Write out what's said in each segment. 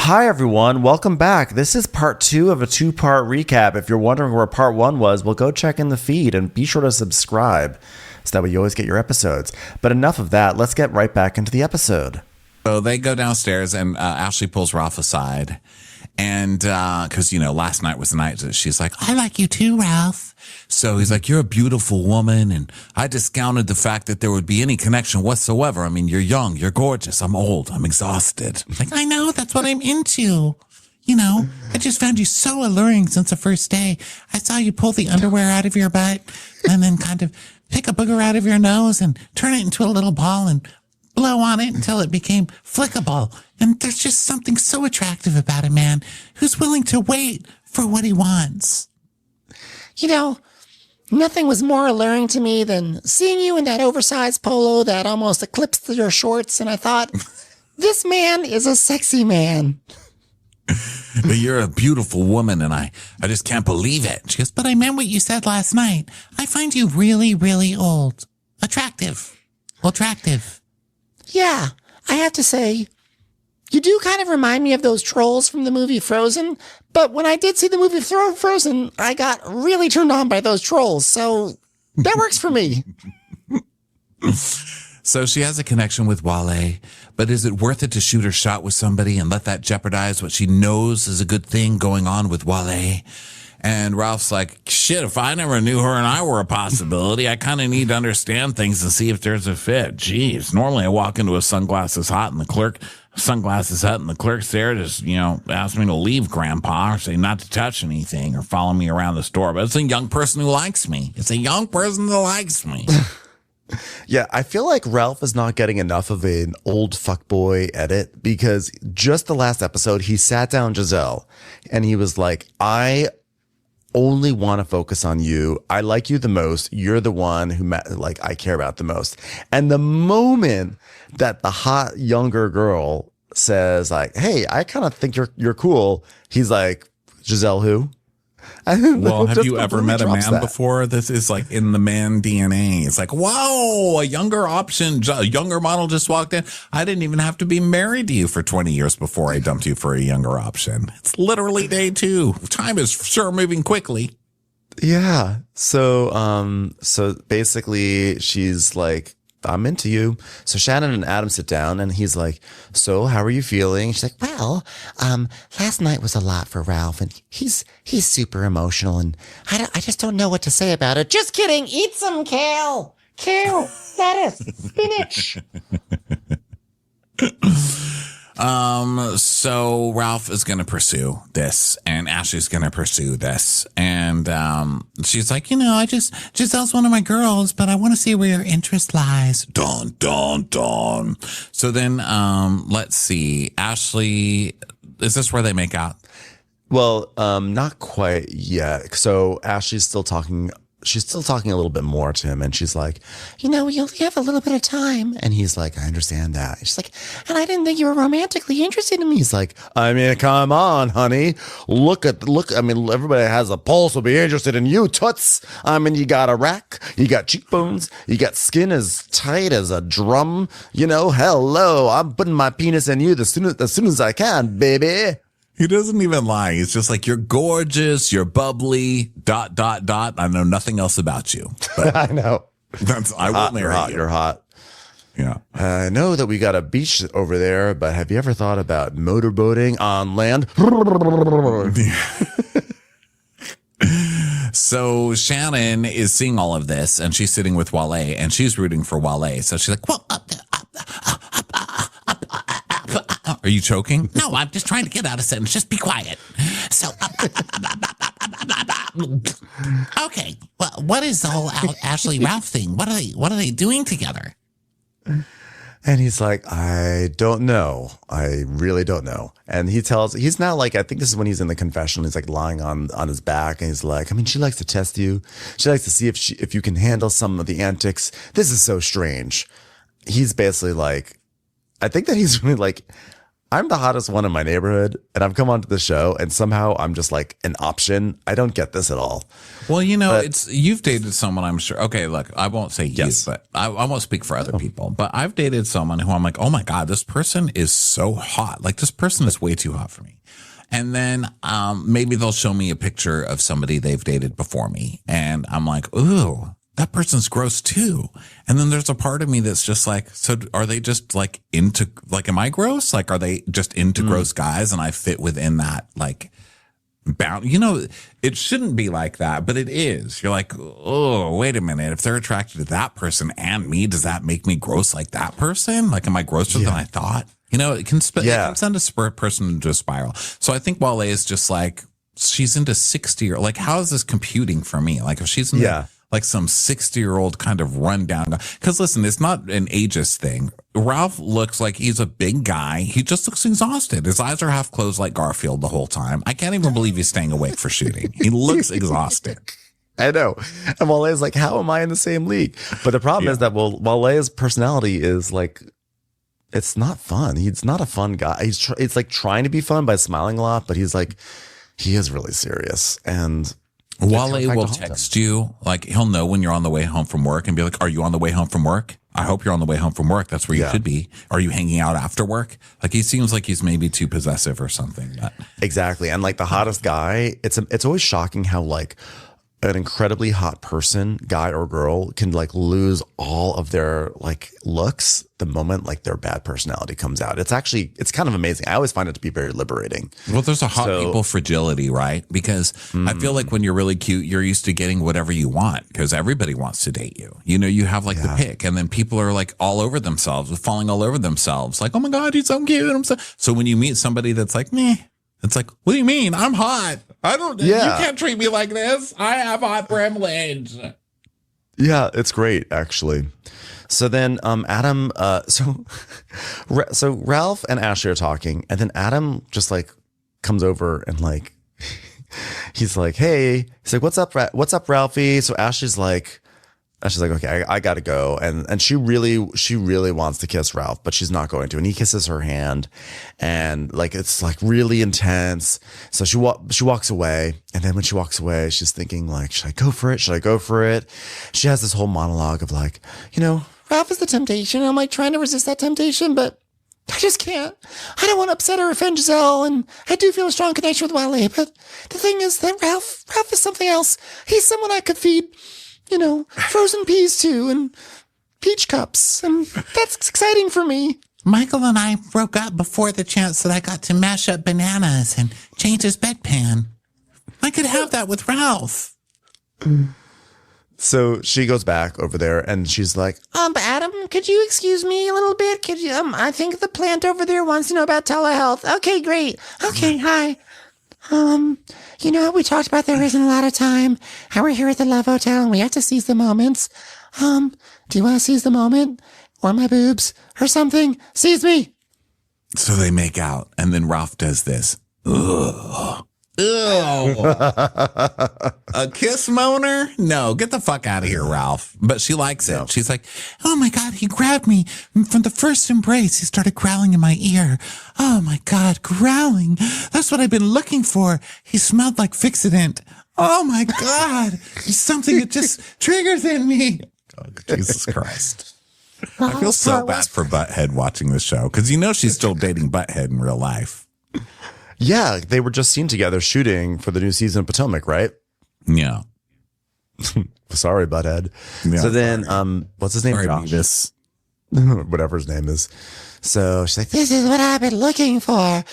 Hi, everyone. Welcome back. This is part 2 of a 2-part recap. If you're wondering where part 1 was, well, go check in the feed and be sure to subscribe so that way you always get your episodes. But enough of that. Let's get right back into the episode. So they go downstairs and Ashley pulls Ralph aside. And because, last night was the night that she's like, I like you too, Ralph. So he's like, you're a beautiful woman. And I discounted the fact that there would be any connection whatsoever. I mean, you're young, you're gorgeous. I'm old. I'm exhausted. Like, I know, that's what I'm into. I just found you so alluring since the first day. I saw you pull the underwear out of your butt and then kind of pick a booger out of your nose and turn it into a little ball and blow on it until it became flickable. And there's just something so attractive about a man who's willing to wait for what he wants. Nothing was more alluring to me than seeing you in that oversized polo that almost eclipsed your shorts. And I thought, this man is a sexy man. But you're a beautiful woman, and I just can't believe it. She goes, but I meant what you said last night. I find you really, really old. Attractive. Yeah, I have to say, you do kind of remind me of those trolls from the movie Frozen. But when I did see the movie Frozen, I got really turned on by those trolls. So that works for me. So she has a connection with Wale, but is it worth it to shoot her shot with somebody and let that jeopardize what she knows is a good thing going on with Wale? And Ralph's like, shit, if I never knew her and I were a possibility, I kind of need to understand things and see if there's a fit. Jeez, normally I walk into a sunglasses hut and the clerk's there just, ask me to leave, Grandpa, or say not to touch anything or follow me around the store. But it's a young person who likes me. Yeah, I feel like Ralph is not getting enough of an old fuckboy edit because just the last episode, he sat down Giselle and he was like, I only want to focus on you. I like you the most. You're the one who I care about the most. And the moment that the hot younger girl says like, hey, I kind of think you're cool. He's like, Giselle who? Well, have you ever met a man before? This is like in the man DNA. It's like, wow, a younger option, a younger model just walked in. I didn't even have to be married to you for 20 years before I dumped you for a younger option. It's literally day 2. Time is sure moving quickly. Yeah. So basically she's like, I'm into you. So Shannon and Adam sit down and he's like, so how are you feeling? She's like, well, last night was a lot for Ralph and he's super emotional and I just don't know what to say about it. Just kidding. Eat some kale, lettuce, spinach. So Ralph is going to pursue this and Ashley's going to pursue this. And, she's like, Giselle's one of my girls, but I want to see where your interest lies. Dun, dun, dun. So then, let's see. Ashley, is this where they make out? Well, not quite yet. So Ashley's still talking. She's still talking a little bit more to him. And she's like, we only have a little bit of time. And he's like, I understand that. She's like, and I didn't think you were romantically interested in me. He's like, I mean, come on, honey. Look. I mean, everybody has a pulse will be interested in you, toots. I mean, you got a rack, you got cheekbones, you got skin as tight as a drum. Hello, I'm putting my penis in you as soon as I can, baby. He doesn't even lie. He's just like, you're gorgeous, you're bubbly, ... I know nothing else about you. But I know. I will marry you. You're hot. Yeah. I know that we got a beach over there, but have you ever thought about motorboating on land? So Shannon is seeing all of this and she's sitting with Wale and she's rooting for Wale. So she's like, well, are you choking? No, I'm just trying to get out a sentence. Just be quiet. So, okay. Well, what is the whole Ashley Ralph thing? What are they doing together? And he's like, I don't know. I really don't know. And he's now like, I think this is when he's in the confessional. He's like lying on his back and he's like, I mean, she likes to test you. She likes to see if you can handle some of the antics. This is so strange. He's basically like, I think that he's really like, I'm the hottest one in my neighborhood, and I've come onto the show, and somehow I'm just like an option. I don't get this at all. Well, you've dated someone, I'm sure. Okay, look, I won't say Yes. you, but I won't speak for other people. But I've dated someone who I'm like, oh my God, this person is so hot. Like, this person is way too hot for me. And then maybe they'll show me a picture of somebody they've dated before me. And I'm like, ooh, that person's gross too. And then there's a part of me that's just like, so are they just like into, like, am I gross? Like, are they just into gross guys and I fit within that, like, bound? It shouldn't be like that, but it is. You're like, oh, wait a minute. If they're attracted to that person and me, does that make me gross like that person? Like, am I grosser than I thought? It can it can send a person into a spiral. So I think Wale is just like, she's into 60 or like, how is this computing for me? Like, if she's into like some 60-year-old kind of rundown guy. Because listen, it's not an ageist thing. Ralph looks like he's a big guy. He just looks exhausted. His eyes are half closed like Garfield the whole time. I can't even believe he's staying awake for shooting. He looks exhausted. I know. And Wale's like, how am I in the same league? But the problem is that Wale's personality is like, it's not fun. He's not a fun guy. It's like trying to be fun by smiling a lot, but he is really serious. And Wale will text you, like, he'll know when you're on the way home from work and be like, are you on the way home from work? I hope you're on the way home from work. That's where you should be. Are you hanging out after work? Like, he seems like he's maybe too possessive or something. But. Exactly. And like the hottest guy, it's always shocking how like an incredibly hot person, guy or girl, can like lose all of their like looks the moment like their bad personality comes out. It's kind of amazing. I always find it to be very liberating. Well, there's a hot people fragility, right? Because I feel like when you're really cute, you're used to getting whatever you want because everybody wants to date you. You have like the pick, and then people are like all over themselves, falling all over themselves. Like, oh my God, he's so cute. So when you meet somebody that's like, meh, it's like, what do you mean? I'm hot. You can't treat me like this. I have hot privilege. Yeah, it's great, actually. So then Adam, so Ralph and Ashley are talking, and then Adam just like comes over and like, he's like, hey, he's like, what's up, Ralphie? So Ashley's like, okay, I gotta go. And she really wants to kiss Ralph, but she's not going to. And he kisses her hand and like, it's like really intense. So she walks away. And then when she walks away, she's thinking like, should I go for it? Should I go for it? She has this whole monologue of like, Ralph is the temptation. I'm like trying to resist that temptation, but I just can't. I don't want to upset or offend Giselle, and I do feel a strong connection with Wale. But the thing is that Ralph is something else. He's someone I could feed frozen peas too, and peach cups. And that's exciting for me. Michael and I broke up before the chance that I got to mash up bananas and change his bedpan. I could have that with Ralph. So she goes back over there and she's like, Adam, could you excuse me a little bit? Could you, I think the plant over there wants to know about telehealth. Okay, great. Okay, hi. We talked about there isn't a lot of time, and we're here at the Love Hotel, and we have to seize the moments. Do you want to seize the moment? Or my boobs? Or something? Seize me! So they make out, and then Ralph does this. Ugh. Ew. A kiss moaner? No, get the fuck out of here, Ralph. But she likes it. She's like, oh my God, he grabbed me from the first embrace. He started growling in my ear. Oh my God, growling. That's what I've been looking for. He smelled like Fixodent. Oh my God. It's something that just triggers in me. oh, Jesus Christ. I feel so bad for Butthead watching this show because she's still dating Butthead in real life. yeah, they were just seen together shooting for the new season of Potomac, right? Yeah. Sorry, Butthead. Yeah, so then, what's his name? Sorry, Josh. Whatever his name is. So she's like, this is what I've been looking for.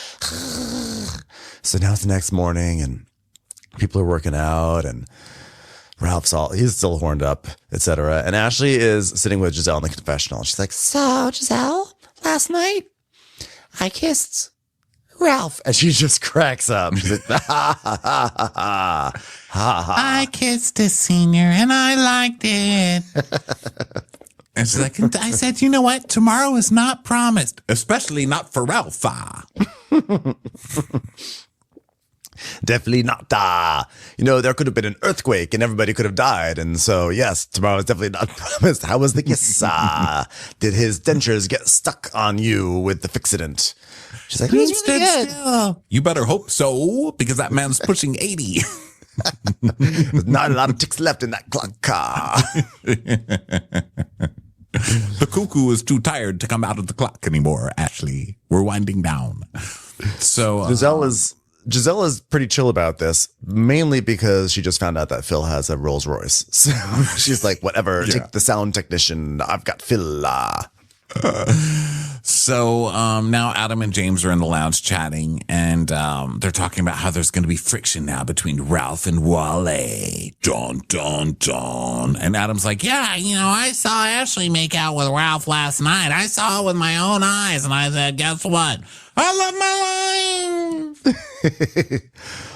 So now it's the next morning and people are working out and he's still horned up, etc. And Ashley is sitting with Giselle in the confessional. She's like, so Giselle, last night I kissed Ralph. And she just cracks up. She's like, ha, ha, ha, ha, ha, ha. I kissed a senior and I liked it. And she's like, I said, you know what? Tomorrow is not promised, especially not for Ralph. Definitely not. There could have been an earthquake and everybody could have died. And so, yes, tomorrow is definitely not promised. How was the kiss? Did his dentures get stuck on you with the fixident? She's like, he's really good. Still. You better hope so, because that man's pushing 80. There's not a lot of ticks left in that clock car. The cuckoo is too tired to come out of the clock anymore, Ashley. We're winding down. So Giselle is pretty chill about this, mainly because she just found out that Phil has a Rolls Royce. So she's like, whatever, take the sound technician. I've got Phil. So now Adam and James are in the lounge chatting, and they're talking about how there's going to be friction now between Ralph and Wale. Dun, dun, dun. And Adam's like, yeah, I saw Ashley make out with Ralph last night. I saw it with my own eyes, and I said, guess what? I love my life.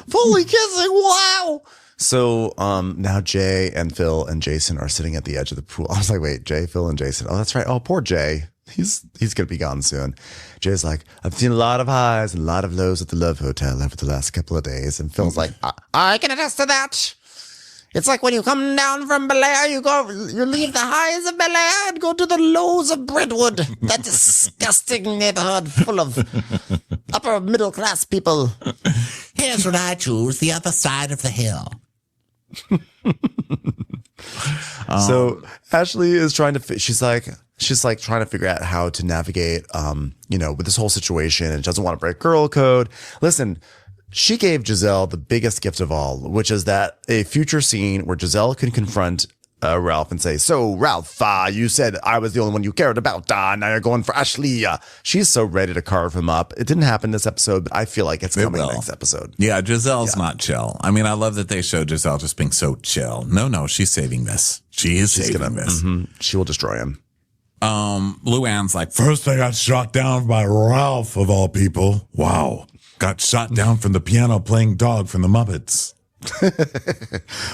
Fully kissing, wow. So now Jay and Phil and Jason are sitting at the edge of the pool. I was like, wait, Jay, Phil, and Jason. Oh, that's right. Oh, poor Jay. He's going to be gone soon. Jay's like, I've seen a lot of highs and a lot of lows at the Love Hotel over the last couple of days. And Phil's like, I can attest to that. It's like when you come down from Bel Air, you leave the highs of Bel Air and go to the lows of Brentwood. That disgusting neighborhood full of upper middle class people. Here's what I choose, the other side of the hill. So Ashley is trying to, she's like trying to figure out how to navigate, with this whole situation, and doesn't want to break girl code. Listen, she gave Giselle the biggest gift of all, which is that a future scene where Giselle can confront Ralph and say, so Ralph, you said I was the only one you cared about. Now you're going for Ashley. She's so ready to carve him up. It didn't happen this episode, but I feel like it's coming next episode. Yeah, Giselle's not chill. I mean, I love that they showed Giselle just being so chill. No, she's saving this. She's saving this. Mm-hmm. She will destroy him. Luann's like, First I got shot down by Ralph, of all people. Wow. Got shot down from the piano playing dog from the Muppets.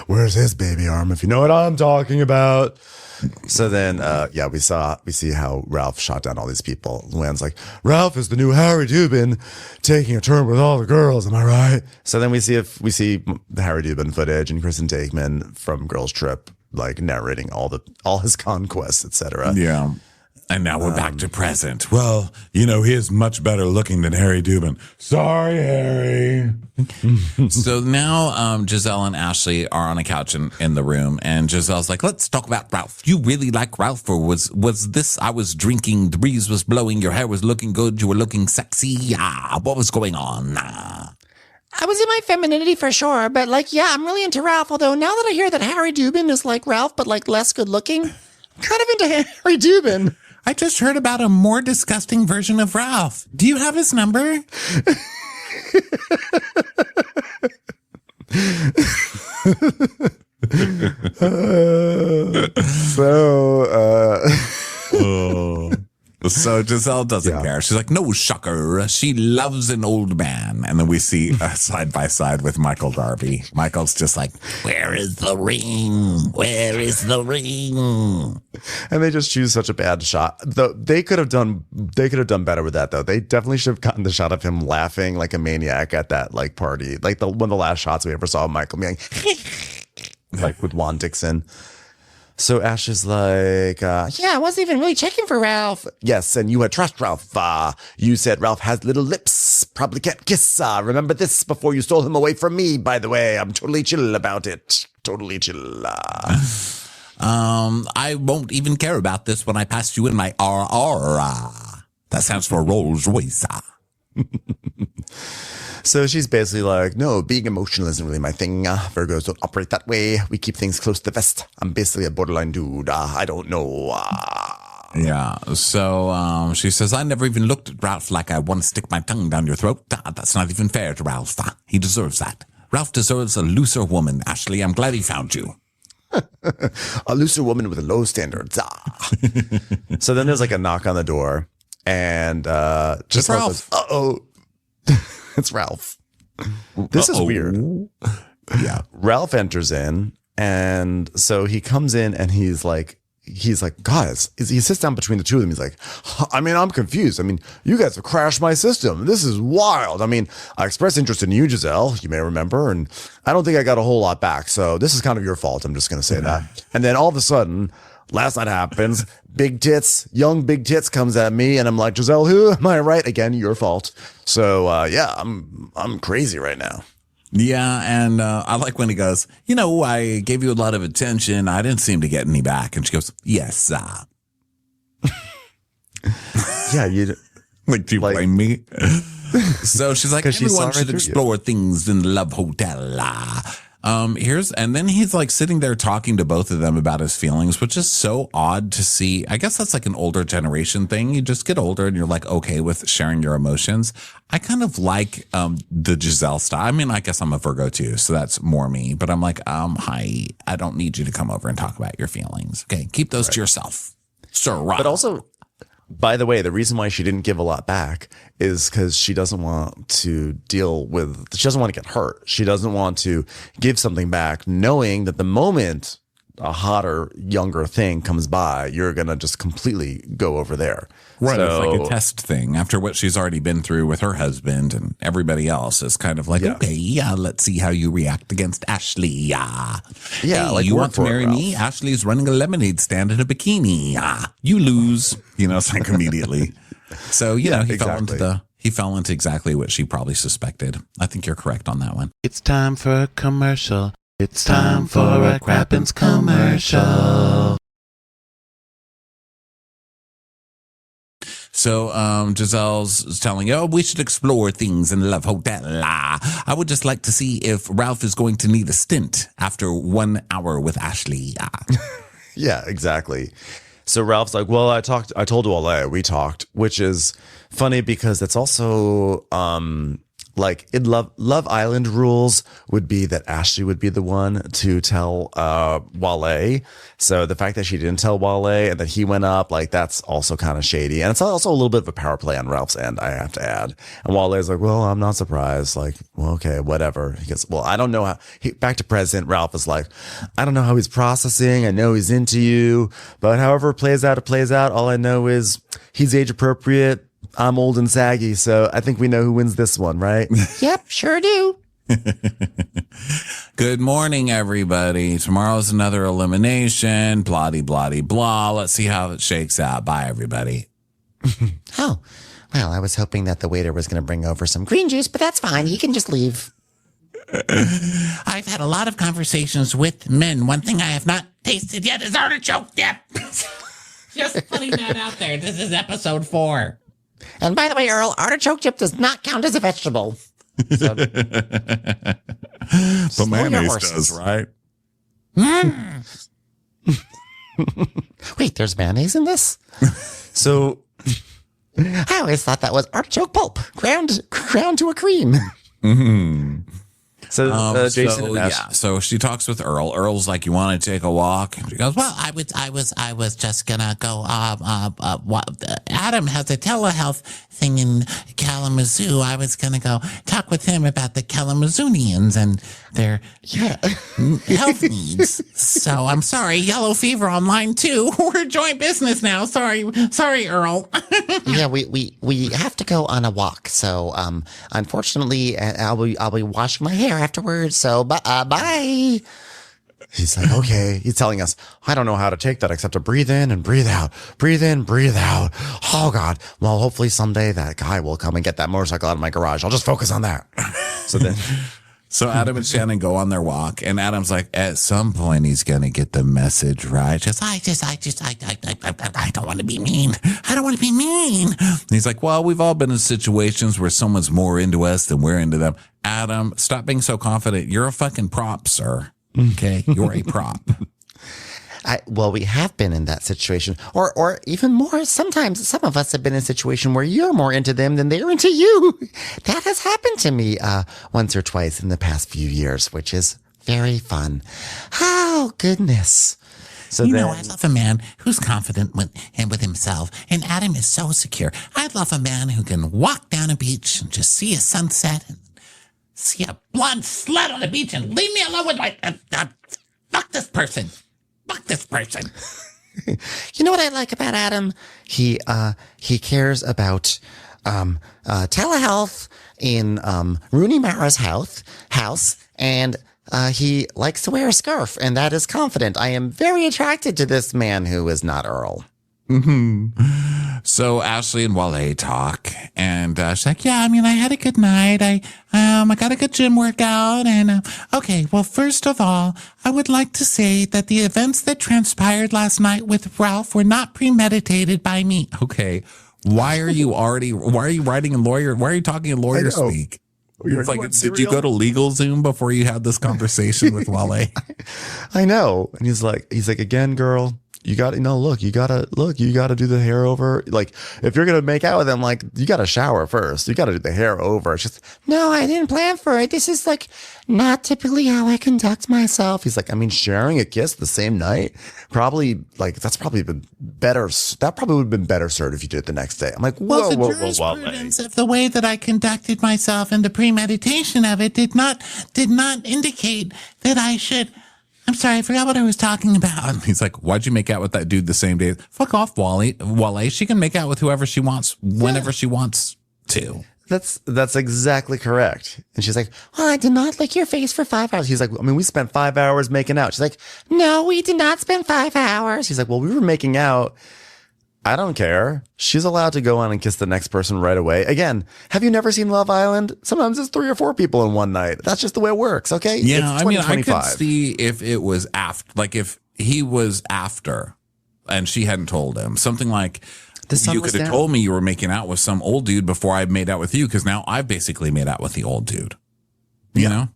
Where's his baby arm, if you know what I'm talking about? So then, we see how Ralph shot down all these people. Luann's like, Ralph is the new Harry Dubin, taking a turn with all the girls. Am I right? So then we see the Harry Dubin footage and Kristen Dakeman from Girls Trip, like narrating all his conquests, etc. yeah. And now we're back to present. Well, he is much better looking than Harry Dubin. Sorry, Harry. So now Giselle and Ashley are on a couch in the room, and Giselle's like, let's talk about Ralph. You really like Ralph, or was this, I was drinking, the breeze was blowing, your hair was looking good, you were looking sexy. What was going on? I was in my femininity for sure, but I'm really into Ralph. Although now that I hear that Harry Dubin is like Ralph, but less good looking, I'm kind of into Harry Dubin. I just heard about a more disgusting version of Ralph. Do you have his number? So Giselle doesn't care. She's like, no, shocker. She loves an old man. And then we see side by side with Michael Darby. Michael's just like, where is the ring? Where is the ring? And they just choose such a bad shot. They could have done better with that, though. They definitely should have gotten the shot of him laughing like a maniac at that party. Like one of the last shots we ever saw of Michael being like with Juan Dixon. So Ash is like, I wasn't even really checking for Ralph. Yes, and you had trust Ralph. You said Ralph has little lips, probably can't kiss. Remember this before you stole him away from me, by the way. I'm totally chill about it. Totally chill. I won't even care about this when I pass you in my RR. That stands for Rolls Royce. So she's basically like, no, being emotional isn't really my thing. Virgos don't operate that way. We keep things close to the vest. I'm basically a borderline dude. I don't know. Yeah. So she says, I never even looked at Ralph like I want to stick my tongue down your throat. That's not even fair to Ralph. He deserves that. Ralph deserves a looser woman, Ashley. I'm glad he found you. A looser woman with low standards. So then there's a knock on the door. And just Ralph. Uh-oh. It's Ralph. This is weird. Yeah. Ralph enters in, and so he comes in and he's like, he's like, guys, he sits down between the two of them. He's like, I mean, I'm confused. I mean, you guys have crashed my system. This is wild. I mean, I expressed interest in you, Giselle, you may remember, and I don't think I got a whole lot back. So this is kind of your fault. I'm just going to say that. And then all of a sudden, last night happens, young big tits comes at me, and I'm like, Giselle, who am I right? Again, your fault. So yeah, I'm crazy right now. Yeah, and I like when he goes, I gave you a lot of attention. I didn't seem to get any back. And she goes, yes. Yeah, you like, do you blame me? So she's like, everyone should explore things in the Love Hotel. And then he's like sitting there talking to both of them about his feelings, which is so odd to see. I guess that's like an older generation thing. You just get older and you're like, okay with sharing your emotions. I kind of like the Giselle style. I mean, I guess I'm a Virgo too, so that's more me. But I'm like, hi, I don't need you to come over and talk about your feelings. Okay, keep those to yourself. Sir, But also, by the way, the reason why she didn't give a lot back is because she doesn't want to she doesn't want to get hurt. She doesn't want to give something back, knowing that the moment a hotter, younger thing comes by, you're going to just completely go over there. Right. So, it's like a test thing after what she's already been through with her husband and everybody else. Is kind of like, okay, let's see how you react against Ashley. Yeah, hey, like you want to marry me? Ashley's running a lemonade stand in a bikini. You lose. It's like immediately. So, he fell into exactly what she probably suspected. I think you're correct on that one. It's time for a commercial. It's time for a Crappens commercial. So Giselle's telling you, we should explore things in the Love Hotel. I would just like to see if Ralph is going to need a stint after 1 hour with Ashley. Yeah, exactly. So Ralph's like, well, I told Wale, we talked, which is funny because it's also like in Love Island rules would be that Ashley would be the one to tell Wale. So the fact that she didn't tell Wale and that he went up, like that's also kind of shady. And it's also a little bit of a power play on Ralph's end, I have to add. And Wale's like, well, I'm not surprised. Like, well, okay, whatever. He goes, well, I don't know how. Back to present, Ralph is like, I don't know how he's processing. I know he's into you, but however it plays out, it plays out. All I know is he's age appropriate. I'm old and saggy, so I think we know who wins this one, right? Yep, sure do. Good morning, everybody. Tomorrow's another elimination. Blah, blah, blah. Let's see how it shakes out. Bye, everybody. Oh, well, I was hoping that the waiter was going to bring over some green juice, but that's fine. He can just leave. I've had a lot of conversations with men. One thing I have not tasted yet is artichoke dip. Just putting that out there. This is episode 4. And by the way, Earl, artichoke dip does not count as a vegetable. So, But mayonnaise does, right? Wait, there's mayonnaise in this? So I always thought that was artichoke pulp ground to a cream. Mm-hmm. So Jason and Ash, so she talks with Earl. Earl's like, you want to take a walk? And she goes, Well, I was just gonna go. Adam has a telehealth thing in Kalamazoo. I was gonna go talk with him about the Kalamazooians and their health needs. So I'm sorry, yellow fever on line 2. We're joint business now. Sorry, Earl. Yeah, we have to go on a walk. So unfortunately, I'll be washing my hair afterwards. So bye. he's like, okay. He's telling us, I don't know how to take that except to breathe in and breathe out. Breathe in, breathe out. Oh, God. Well, hopefully someday that guy will come and get that motorcycle out of my garage. I'll just focus on that. So then... So Adam and Shannon go on their walk, and Adam's like, at some point he's gonna get the message, right? I don't want to be mean. I don't want to be mean. And he's like, well, we've all been in situations where someone's more into us than we're into them. Adam, stop being so confident. You're a fucking prop, sir. Okay, you're a prop. Well, we have been in that situation, or even more. Sometimes some of us have been in a situation where you're more into them than they're into you. That has happened to me once or twice in the past few years, which is very fun. Oh, goodness. So I love a man who's confident with himself, and Adam is so secure. I love a man who can walk down a beach and just see a sunset and see a blonde slut on the beach and leave me alone with my fuck this person. Fuck this person. You know what I like about Adam? He cares about telehealth in Rooney Mara's house, and he likes to wear a scarf, and that is confident. I am very attracted to this man who is not Earl. So Ashley and Wale talk, and she's like, "Yeah, I mean, I had a good night. I got a good gym workout, and Okay, well, first of all, I would like to say that the events that transpired last night with Ralph were not premeditated by me. okay, why are you writing in lawyer? Why are you talking in lawyer speak? It's like, did you go to LegalZoom before you had this conversation with Wale? I know. And he's like, again, girl, you got to you got to do the hair over. Like, if you're going to make out with him, like, you got to shower first. You got to do the hair over. It's just, No, I didn't plan for it. This is like not typically how I conduct myself. he's like, I mean, sharing a kiss the same night, probably, like, that's probably been better. That probably would have been better served if you did it the next day. I'm like, Well, whoa, the whoa, whoa, jurisprudence of the way that I conducted myself and the premeditation of it did not indicate that I should. I'm sorry, I forgot what I was talking about. He's like, why'd you make out with that dude the same day? Fuck off, Wale. She can make out with whoever she wants, whenever she wants to. That's exactly correct. And she's like, Well, I did not lick your face for 5 hours. he's like, I mean, we spent 5 hours making out. She's like, No, we did not spend 5 hours. she's like, well, we were making out. I don't care. She's allowed to go on and kiss the next person right away. Again, have you never seen Love Island? Sometimes it's 3 or 4 people in one night. That's just the way it works. Okay. Yeah, It's I mean, I could 2025. see if it was after, like if he was after and she hadn't told him something like, sun you was could have down. told me you were making out with some old dude before I made out with you, because now I've basically made out with the old dude. You know?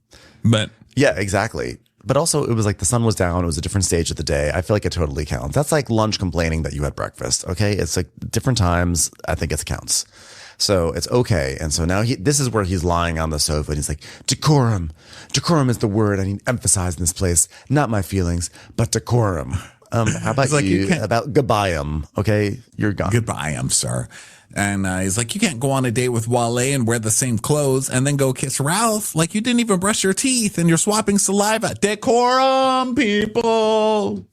But Yeah, exactly. But also, it was like the sun was down. It was a different stage of the day. I feel like it totally counts. That's like lunch complaining that you had breakfast. Okay. It's like different times. I think it counts. So it's okay. And so now this is where he's lying on the sofa and he's like, decorum. Decorum is the word I need to emphasize in this place. Not my feelings, but decorum. How about like, you? you can't- About goodbye, okay? You're gone. goodbye, I'm sir. And he's like, you can't go on a date with Wale and wear the same clothes and then go kiss Ralph. Like, you didn't even brush your teeth and you're swapping saliva. Decorum, people.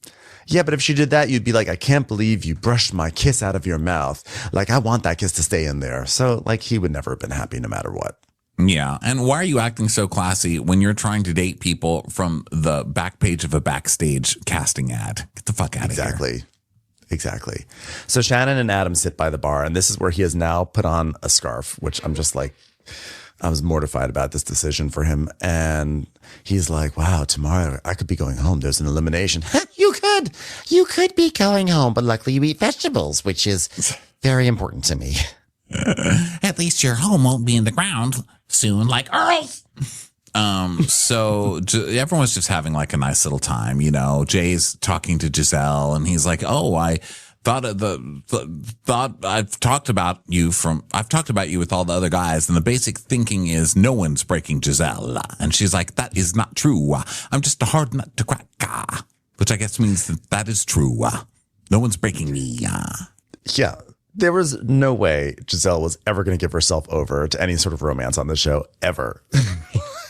Yeah, but if she did that, you'd be like, I can't believe you brushed my kiss out of your mouth. Like, I want that kiss to stay in there. So, like, he would never have been happy no matter what. Yeah. And why are you acting so classy when you're trying to date people from the back page of a backstage casting ad? Get the fuck out of here. Exactly. So Shannon and Adam sit by the bar, and this is where he has now put on a scarf, which I'm just like, I was mortified about this decision for him. And he's like, wow, tomorrow I could be going home. There's an elimination. You could be going home, but luckily you eat vegetables, which is very important to me. At least your home won't be in the ground soon like Earl's. So everyone's just having like a nice little time, you know. Jay's talking to Giselle and he's like, oh, I thought I've talked about you with all the other guys, and the basic thinking is no one's breaking Giselle. And she's like, that is not true. I'm just a hard nut to crack. Which I guess means that is true. No one's breaking me. Yeah. There was no way Giselle was ever going to give herself over to any sort of romance on the show, ever.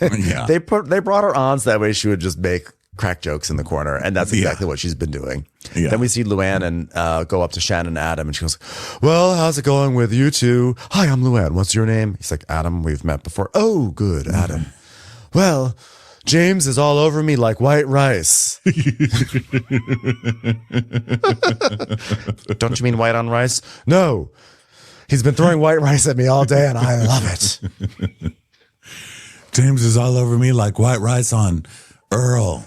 Yeah. They brought her on so that way she would just make crack jokes in the corner, and that's exactly what she's been doing. Yeah. Then we see Luann and go up to Shannon and Adam, and she goes, well, how's it going with you two? Hi, I'm Luann. What's your name? He's like, Adam, we've met before. Oh, good, Adam. Well, James is all over me like white rice. Don't you mean white on rice? No. He's been throwing white rice at me all day, and I love it. James is all over me like white rice on Earl.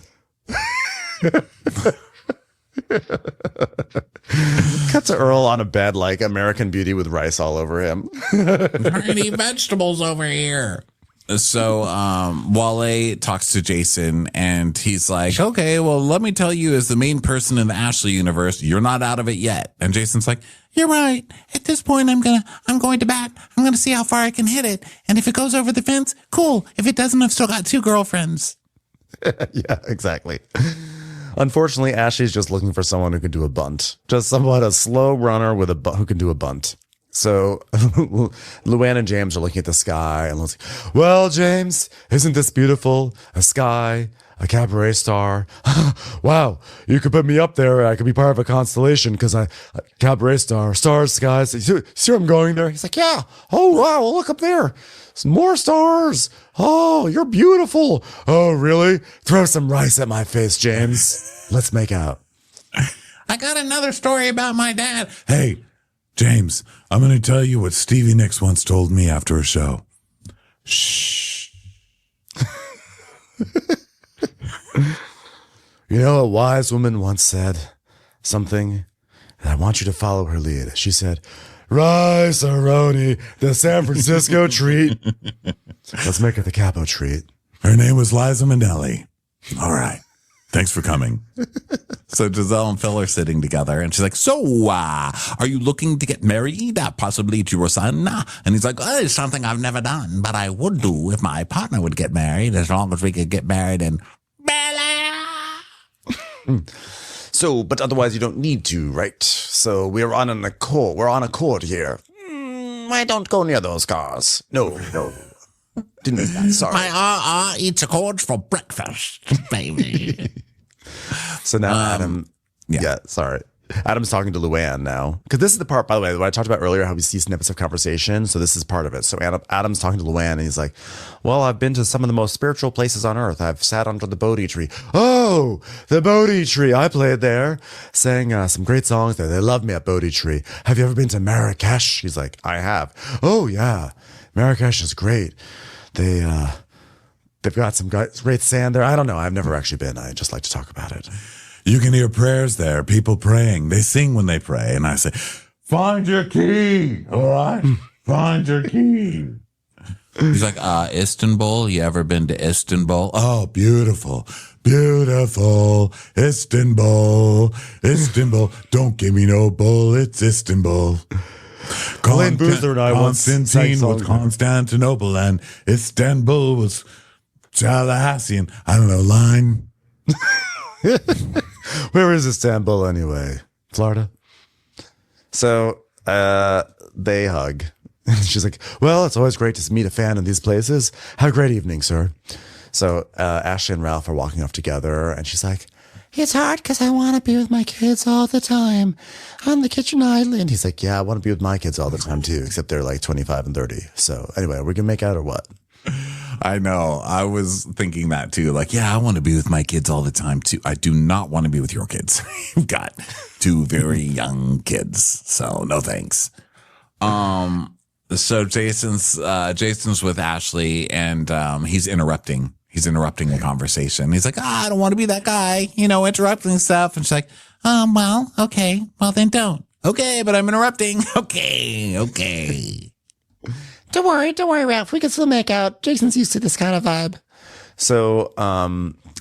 Cut to Earl on a bed like American Beauty with rice all over him. Any vegetables over here? So Wale talks to Jason and he's like, okay, well, let me tell you, as the main person in the Ashley universe, you're not out of it yet. And Jason's like, You're right. At this point, I'm going to bat. I'm going to see how far I can hit it. And if it goes over the fence, cool. If it doesn't, I've still got 2 girlfriends. Yeah, exactly. Unfortunately, Ashley's just looking for someone who can do a bunt. Just someone, a slow runner with who can do a bunt. So Luann and James are looking at the sky and like, well, James, isn't this beautiful? A sky, a cabaret star. Wow, you could put me up there. I could be part of a constellation because I cabaret star, stars, skies. See where I'm going there? He's like, yeah. Oh, wow, well, look up there. Some more stars. Oh, you're beautiful. Oh, really? Throw some rice at my face, James. Let's make out. I got another story about my dad. Hey, James, I'm going to tell you what Stevie Nicks once told me after a show. Shh. You know, a wise woman once said something, and I want you to follow her lead. She said, Rice-A-Roni, the San Francisco treat. Let's make it the Capo treat. Her name was Liza Minnelli. All right. Thanks for coming. So Giselle and Phil are sitting together, and she's like, so, are you looking to get married, possibly to your son? And he's like, oh, it's something I've never done, but I would do if my partner would get married, as long as we could get married in Bel Air. So, but otherwise you don't need to, right? So we're on an accord. We're on accord here. I don't go near those cars. No. Didn't mean that. Sorry. My eats Accords for breakfast, baby. So now Adam, sorry. Adam's talking to Luann now. Because this is the part, by the way, what I talked about earlier, how we see snippets of conversation. So this is part of it. So Adam's talking to Luann, and he's like, well, I've been to some of the most spiritual places on earth. I've sat under the Bodhi tree. Oh, the Bodhi tree. I played there. Sang some great songs there. They love me at Bodhi tree. Have you ever been to Marrakesh? He's like, I have. Oh, yeah. Marrakesh is great. They've got some great sand there. I don't know. I've never actually been. I just like to talk about it. You can hear prayers there, people praying. They sing when they pray. And I say, find your key. All right. Find your key. He's like, Istanbul. You ever been to Istanbul? Oh, beautiful. Beautiful. Istanbul. Istanbul. Don't give me no bull. It's Istanbul. Colleen Boozer and I once Constantine was Constantinople and Istanbul was Tallahassee and I don't know, line. Where is Istanbul anyway? Florida? So they hug. She's like, well, it's always great to meet a fan in these places. Have a great evening, sir. So Ashley and Ralph are walking off together, and she's like, it's hard because I want to be with my kids all the time on the kitchen island. He's like, yeah, I want to be with my kids all the time too, except they're like 25 and 30. So anyway, we're going to make out or what? I know. I was thinking that too. Like, yeah, I want to be with my kids all the time too. I do not want to be with your kids. You've got two very young kids. So no thanks. So Jason's with Ashley and he's interrupting the conversation. He's like, I don't want to be that guy, interrupting stuff. And she's like, well, okay. Well, then don't. Okay, but I'm interrupting. Okay. Don't worry, Ralph. We can still make out. Jason's used to this kind of vibe. So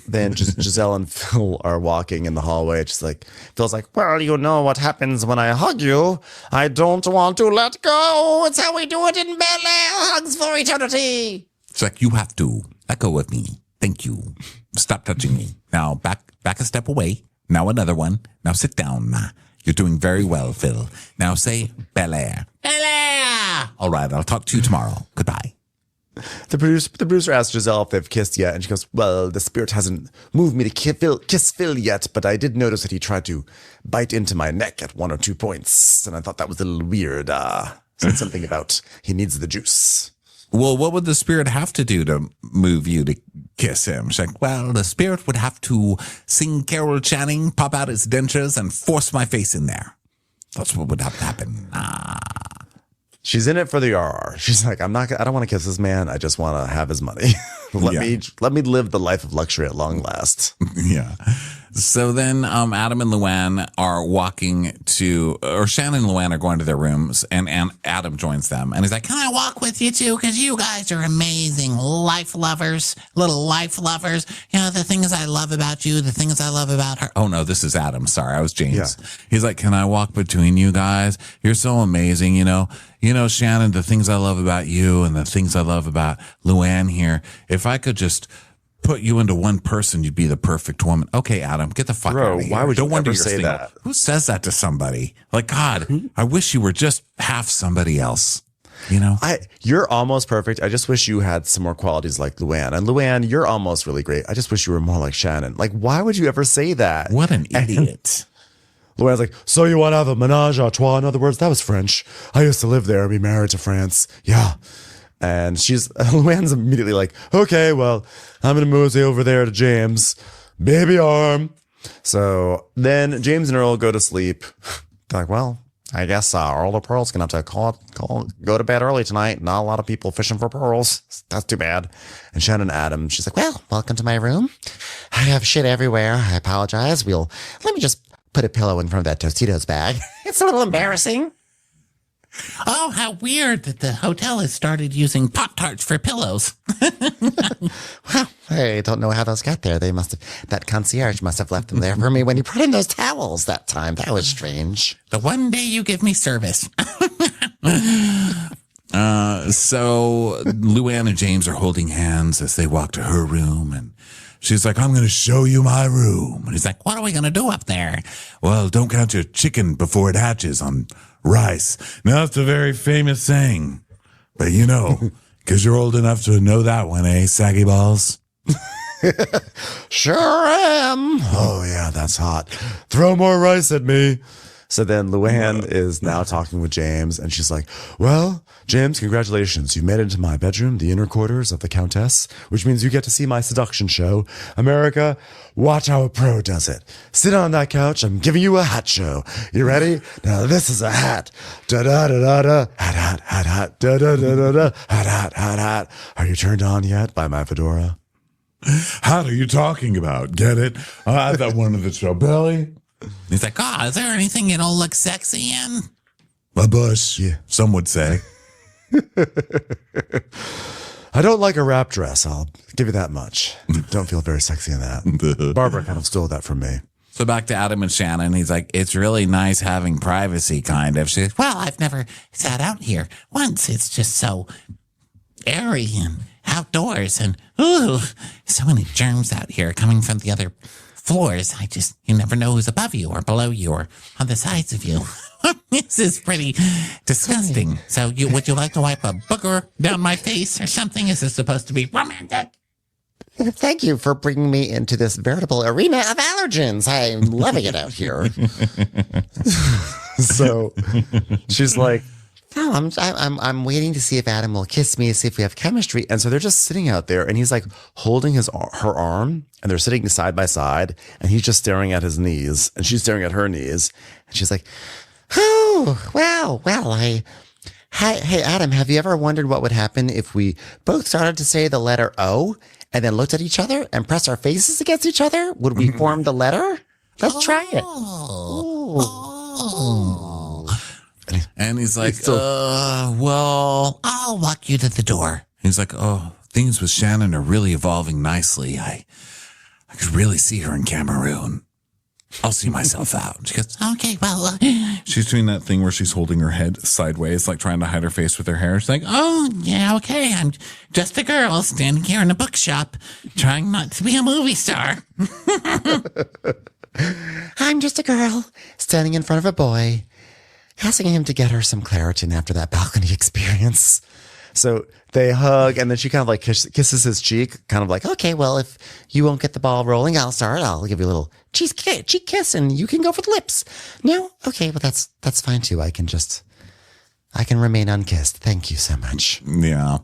then Giselle and Phil are walking in the hallway. It's just like, Phil's like, well, you know what happens when I hug you. I don't want to let go. It's how we do it in Bel Air. Hugs for eternity. It's like, you have to let go of me. Thank you. Stop touching me. Now back a step away. Now another one. Now sit down. You're doing very well, Phil. Now say Bel Air. Bel Air. All right. I'll talk to you tomorrow. Goodbye. The producer asked Giselle if they've kissed yet, and she goes, well, the spirit hasn't moved me to kiss Phil yet, but I did notice that he tried to bite into my neck at 1 or 2 points, and I thought that was a little weird. Said something about he needs the juice. Well, what would the spirit have to do to move you to kiss him? She's like, well, the spirit would have to sing Carol Channing, pop out its dentures, and force my face in there. That's what would have to happen. She's in it for the RR. She's like, I don't want to kiss this man. I just want to have his money. Let me live the life of luxury at long last. Yeah. So then Adam and Luann are Shannon and Luann are going to their rooms, and Adam joins them. And he's like, can I walk with you too? Because you guys are amazing life lovers, little life lovers. The things I love about you, the things I love about her. Oh, no, this is Adam. Sorry, I was James. Yeah. He's like, can I walk between you guys? You're so amazing, Shannon, the things I love about you and the things I love about Luann here. If I could just put you into one person, you'd be the perfect woman. Okay, Adam, get the fuck out of here. Why would you ever say that? Who says that to somebody? Like, God, I wish you were just half somebody else. you know? You're almost perfect. I just wish you had some more qualities like Luann. And Luann, you're almost really great. I just wish you were more like Shannon. Like, why would you ever say that? What an idiot. Luann's like, so you want to have a menage a trois? In other words, that was French. I used to live there and be married to France. Yeah. And Luann's immediately like, okay, well, I'm going to mosey over there to James. Baby arm. So then James and Earl go to sleep. They're like, well, I guess Earl the Pearl's going to have to go to bed early tonight. Not a lot of people fishing for pearls. That's too bad. And Shannon Adam, she's like, well, welcome to my room. I have shit everywhere. I apologize. Let me just put a pillow in front of that Tostitos bag. It's a little embarrassing. Oh, how weird that the hotel has started using Pop-Tarts for pillows. Well, I don't know how those got there. That concierge must have left them there for me when you put in those towels that time. That was strange. The one day you give me service. So Luann and James are holding hands as they walk to her room, and she's like, I'm going to show you my room. And he's like, what are we going to do up there? Well, don't count your chicken before it hatches on rice. Now, that's a very famous saying. But you know, because you're old enough to know that one, eh, saggy balls? Sure am. Oh, yeah, that's hot. Throw more rice at me. So then Luann is now talking with James, and she's like, well, James, congratulations. You've made it into my bedroom, the inner quarters of the Countess, which means you get to see my seduction show. America, watch how a pro does it. Sit on that couch. I'm giving you a hat show. You ready? Now, this is a hat. Da-da-da-da-da. Hat, hat, hat. Da-da-da-da-da. Hat, hat, hat, hat. Are you turned on yet by my fedora? Hat are you talking about? Get it? I had that one of the show belly. He's like, is there anything you don't look sexy in? A bush, Yeah. some would say. I don't like a wrap dress. I'll give you that much. Don't feel very sexy in that. Barbara kind of stole that from me. So back to Adam and Shannon. He's like, it's really nice having privacy, kind of. She's, Well, I've never sat out here once. It's just so airy and outdoors, and ooh, so many germs out here coming from the other floors. You never know who's above you or below you or on the sides of you. This is pretty disgusting. So would you like to wipe a booger down my face or something? Is this supposed to be romantic? Thank you for bringing me into this veritable arena of allergens. I'm loving it out here. So she's like, No, I'm waiting to see if Adam will kiss me, see if we have chemistry. and so they're just sitting out there, and he's like holding her arm, and they're sitting side by side, and he's just staring at his knees, and she's staring at her knees, and she's like, Oh, well, hey, Adam, have you ever wondered what would happen if we both started to say the letter O and then looked at each other and pressed our faces against each other? Would we form the letter? Let's try it. and he's like, well, I'll walk you to the door. he's like, things with Shannon are really evolving nicely. I could really see her in Cameroon. I'll see myself out. She goes, Okay, well, she's doing that thing where she's holding her head sideways, like trying to hide her face with her hair. She's like, yeah, okay. I'm just a girl standing here in a bookshop trying not to be a movie star. I'm just a girl standing in front of a boy, asking him to get her some Claritin after that balcony experience. so they hug, and then she kind of like kisses his cheek, kind of like, Okay, well, if you won't get the ball rolling, I'll start. I'll give you a little cheek kiss, and you can go for the lips. No? Okay, well, that's fine, too. I can remain unkissed. Thank you so much. yeah.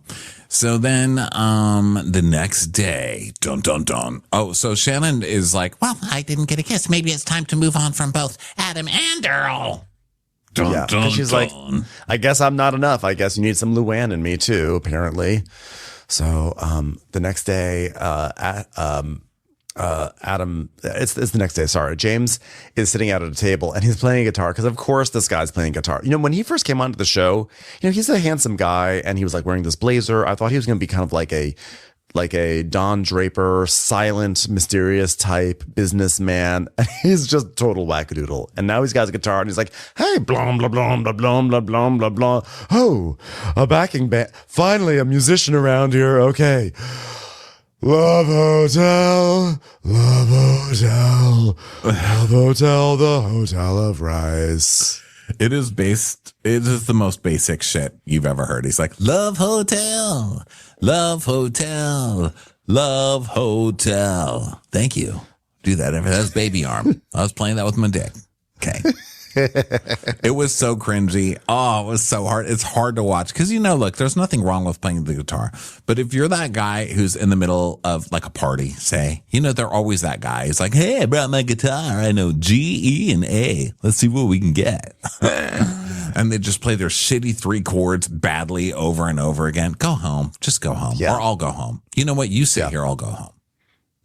So then, the next day, dun, dun, dun. Oh, so Shannon is like, Well, I didn't get a kiss. Maybe it's time to move on from both Adam and Earl. dun, yeah. dun, And she's like, I guess I'm not enough. I guess you need some Luann in me too, apparently. So, the next day, Adam, it's the next day. Sorry. James is sitting out at a table and he's playing guitar. Cause of course this guy's playing guitar. You know, when he first came onto the show, he's a handsome guy and he was like wearing this blazer. I thought he was going to be kind of like a Don Draper, silent, mysterious type businessman. And he's just total wackadoodle. And now he's got his guitar and he's like, hey, blah, blah, blah, blah, blah, blah, blah, blah, blah. Oh, a backing band. Finally, a musician around here. Okay. Love Hotel, Love Hotel, Love Hotel, the Hotel of Rice. It is the most basic shit you've ever heard. He's like, love hotel, love hotel, love hotel. Thank you. Do that. That's baby arm. I was playing that with my dick. Okay. It was so cringy. Oh, it was so hard. It's hard to watch because, look, there's nothing wrong with playing the guitar. But if you're that guy who's in the middle of like a party, say, they're always that guy. He's like, hey, I brought my guitar. I know G, E, and A. Let's see what we can get. And they just play their shitty 3 chords badly over and over again. Go home. Just go home. Yeah. Or I'll go home. You know what? You sit here, I'll go home.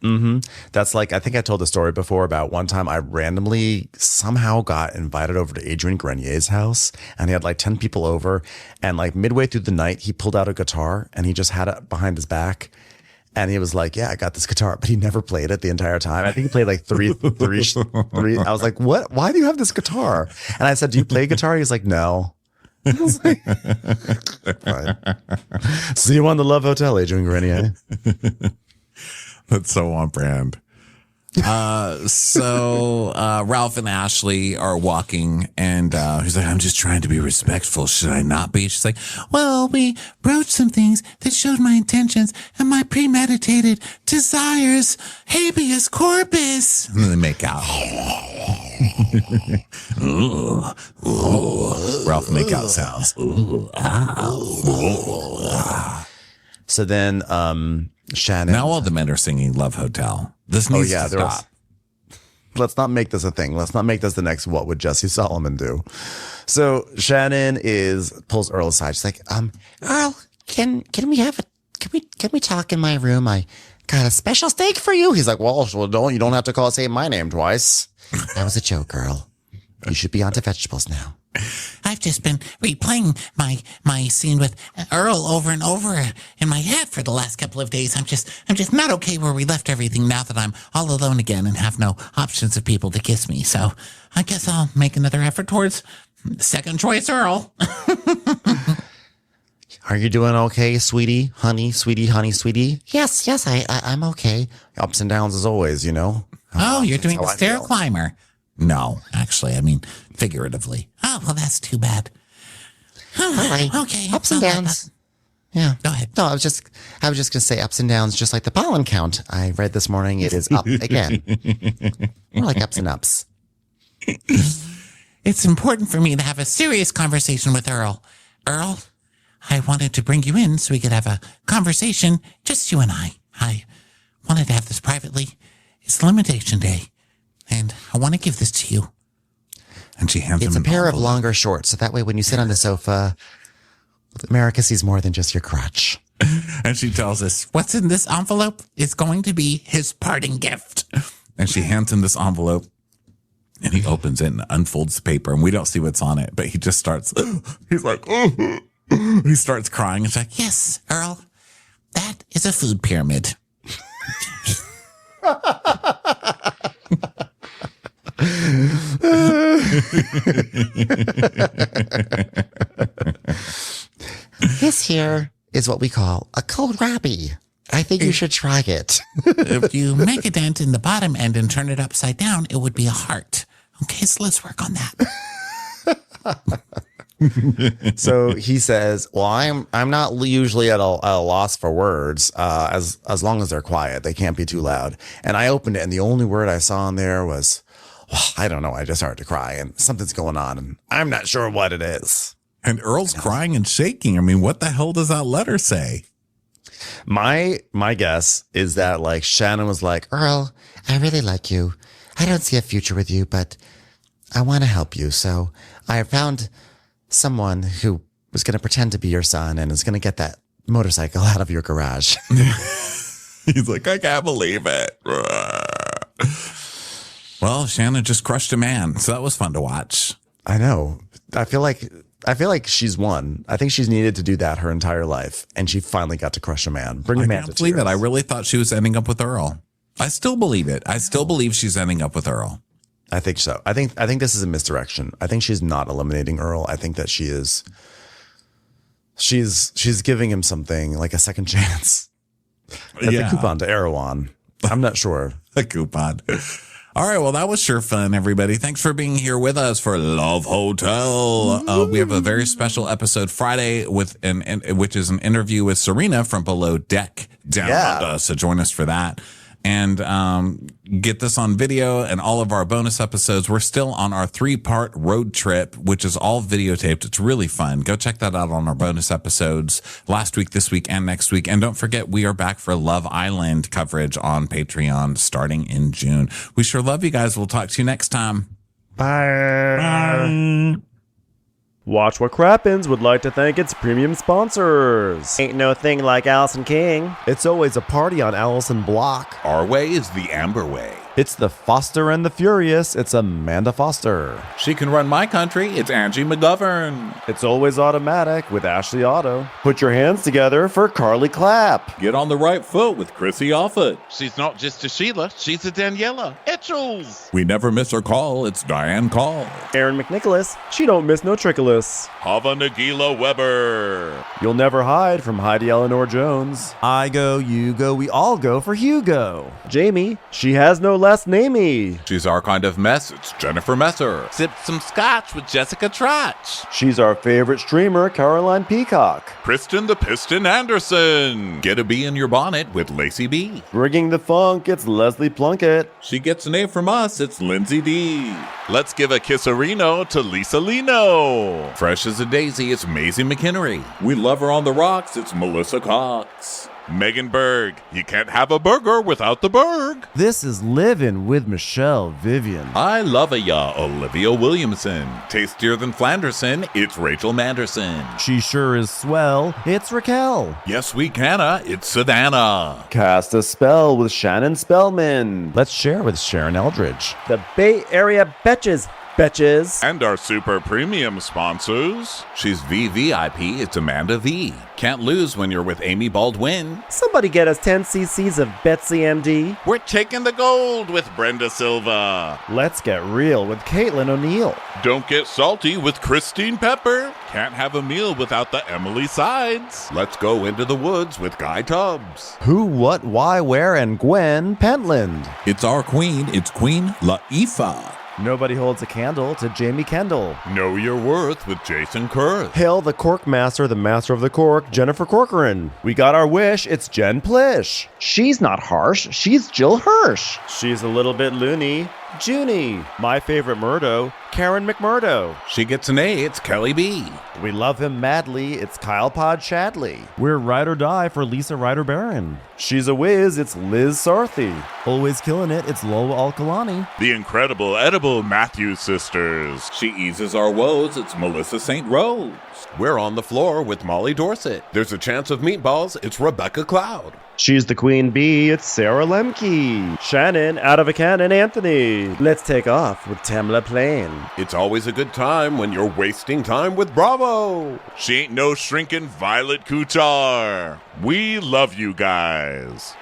Mm-hmm. That's like, I think I told the story before about one time I randomly somehow got invited over to Adrian Grenier's house, and he had like 10 people over, and like midway through the night, he pulled out a guitar and he just had it behind his back. And he was like, yeah, I got this guitar, but he never played it the entire time. I think he played like three. I was like, what? Why do you have this guitar? And I said, do you play guitar? He's like, no. I was like, fine. See you on the Love Hotel, Adrian Grenier. That's so on brand. So Ralph and Ashley are walking, and he's like, I'm just trying to be respectful. Should I not be? She's like, well, we broached some things that showed my intentions and my premeditated desires. Habeas corpus. and then they make out. Ralph make out sounds. So then Shannon. Now all the men are singing Love Hotel. This needs to stop. Let's not make this a thing. Let's not make this the next What Would Jesse Solomon Do? So Shannon pulls Earl aside. She's like, Earl, can we talk in my room? I got a special steak for you. he's like, well, you don't have to say my name twice. That was a joke, Earl. You should be onto vegetables now. I've just been replaying my scene with Earl over and over in my head for the last couple of days. I'm just not okay where we left everything now that I'm all alone again and have no options of people to kiss me. So I guess I'll make another effort towards second choice Earl. Are you doing okay, sweetie, honey, sweetie? Yes, I'm okay. Ups and downs as always, Oh, you're doing the how I stair feel. climber. No, actually, I mean figuratively. Oh, well, that's too bad. All right. Okay. Ups and downs. Yeah. Go ahead. No, I was just going to say ups and downs, just like the pollen count. I read this morning. It is up again. More like ups and ups. It's important for me to have a serious conversation with Earl. Earl, I wanted to bring you in so we could have a conversation, just you and I. I wanted to have this privately. It's limitation day, and I want to give this to you. And she hands It's him a pair an of envelope. longer shorts, so that way when you sit on the sofa, America sees more than just your crotch. And she tells us, What's in this envelope is going to be his parting gift. and she hands him this envelope, and he opens it and unfolds the paper, and we don't see what's on it, but he just starts, he's like, he starts crying. It's like, Yes, Earl, that is a food pyramid. This here is what we call a kohlrabi. I think you should try it. If you make a dent in the bottom end and turn it upside down, it would be a heart. Okay, so let's work on that. So he says, well, I'm not usually at a loss for words, as long as they're quiet. They can't be too loud. And I opened it, and the only word I saw in there was, I don't know. I just started to cry, and something's going on, and I'm not sure what it is. and Earl's crying and shaking. I mean, what the hell does that letter say? My guess is that like Shannon was like, Earl, I really like you. I don't see a future with you, but I want to help you. So I found someone who was going to pretend to be your son and is going to get that motorcycle out of your garage. He's like, I can't believe it. Well, Shannon just crushed a man, so that was fun to watch. I know. I feel like she's won. I think she's needed to do that her entire life, and she finally got to crush a man. Bring a I man can't to believe it. I tears. really thought she was ending up with Earl. I still believe it. I still believe she's ending up with Earl. I think so. I think this is a misdirection. I think she's not eliminating Earl. I think that she is. She's giving him something like a second chance. That's a coupon to Erewhon. I'm not sure. A coupon. All right, well, that was sure fun, everybody. Thanks for being here with us for Love Hotel. We have a very special episode Friday which is an interview with Serena from Below Deck down under. So join us for that. And get this on video and all of our bonus episodes. We're still on our 3-part road trip, which is all videotaped. It's really fun. Go check that out on our bonus episodes last week, this week, and next week. And don't forget, we are back for Love Island coverage on Patreon starting in June. We sure love you guys. We'll talk to you next time. Bye. Watch What Crappens would like to thank its premium sponsors. Ain't no thing like Allison King. It's always a party on Allison Block. Our way is the Amber way. It's the Foster and the Furious. It's Amanda Foster. She can run my country. It's Angie McGovern. It's always automatic with Ashley Auto. Put your hands together for Carly Clapp. Get on the right foot with Chrissy Offit. She's not just a Sheila, she's a Daniela. Etchels. We never miss her call. It's Diane Call. Aaron McNicholas. She don't miss no trickolas. Hava Nagila Weber. You'll never hide from Heidi Eleanor Jones. I go, you go, we all go for Hugo. Jamie. She has no last namey. She's our kind of mess. It's Jennifer Messer. Sip some scotch with Jessica Trotch. She's our favorite streamer, Caroline Peacock. Kristen the Piston Anderson. Get a bee in your bonnet with Lacey B. Bringing the funk, it's Leslie Plunkett. She gets an A from us. It's Lindsay D. Let's give a kisserino to Lisa Lino. Fresh as a daisy, it's Maisie McHenry. We love her on the rocks. It's Melissa Cox. Megan Berg. You can't have a burger without the Berg. This is Livin' with Michelle Vivian. I love ya, Olivia Williamson. Tastier than Flanderson, it's Rachel Manderson. She sure is swell. It's Raquel. Yes, we canna, it's Savannah. Cast a spell with Shannon Spellman. Let's share with Sharon Eldridge. The Bay Area Betches. Betches. And our super premium sponsors. She's VVIP, it's Amanda V. Can't lose when you're with Amy Baldwin. Somebody get us 10 cc's of Betsy MD. We're taking the gold with Brenda Silva. Let's get real with Caitlin O'Neill. Don't get salty with Christine Pepper. Can't have a meal without the Emily Sides. Let's go into the woods with Guy Tubbs. Who, what, why, where, and Gwen Pentland. It's our queen, it's Queen Laifah. Nobody holds a candle to Jamie Kendall. Know your worth with Jason Kurth. Hail the Cork Master, the Master of the Cork, Jennifer Corcoran. We got our wish, it's Jen Plish. She's not harsh. She's Jill Hirsch. She's a little bit loony. Junie. My favorite Murdo, Karen McMurdo. She gets an A, it's Kelly B. We love him madly, it's Kyle Pod Shadley. We're ride or die for Lisa Ryder Barron. She's a whiz, it's Liz Sarthy. Always killing it, it's Lola Alkalani. The incredible edible Matthews sisters. She eases our woes, it's Melissa St. Rose. We're on the floor with Molly Dorset. There's a chance of meatballs, it's Rebecca Cloud. She's the queen bee, it's Sarah Lemke. Shannon, out of a cannon, Anthony. Let's take off with Tamla Plain. It's always a good time when you're wasting time with Bravo. She ain't no shrinking Violet Kuchar. We love you guys.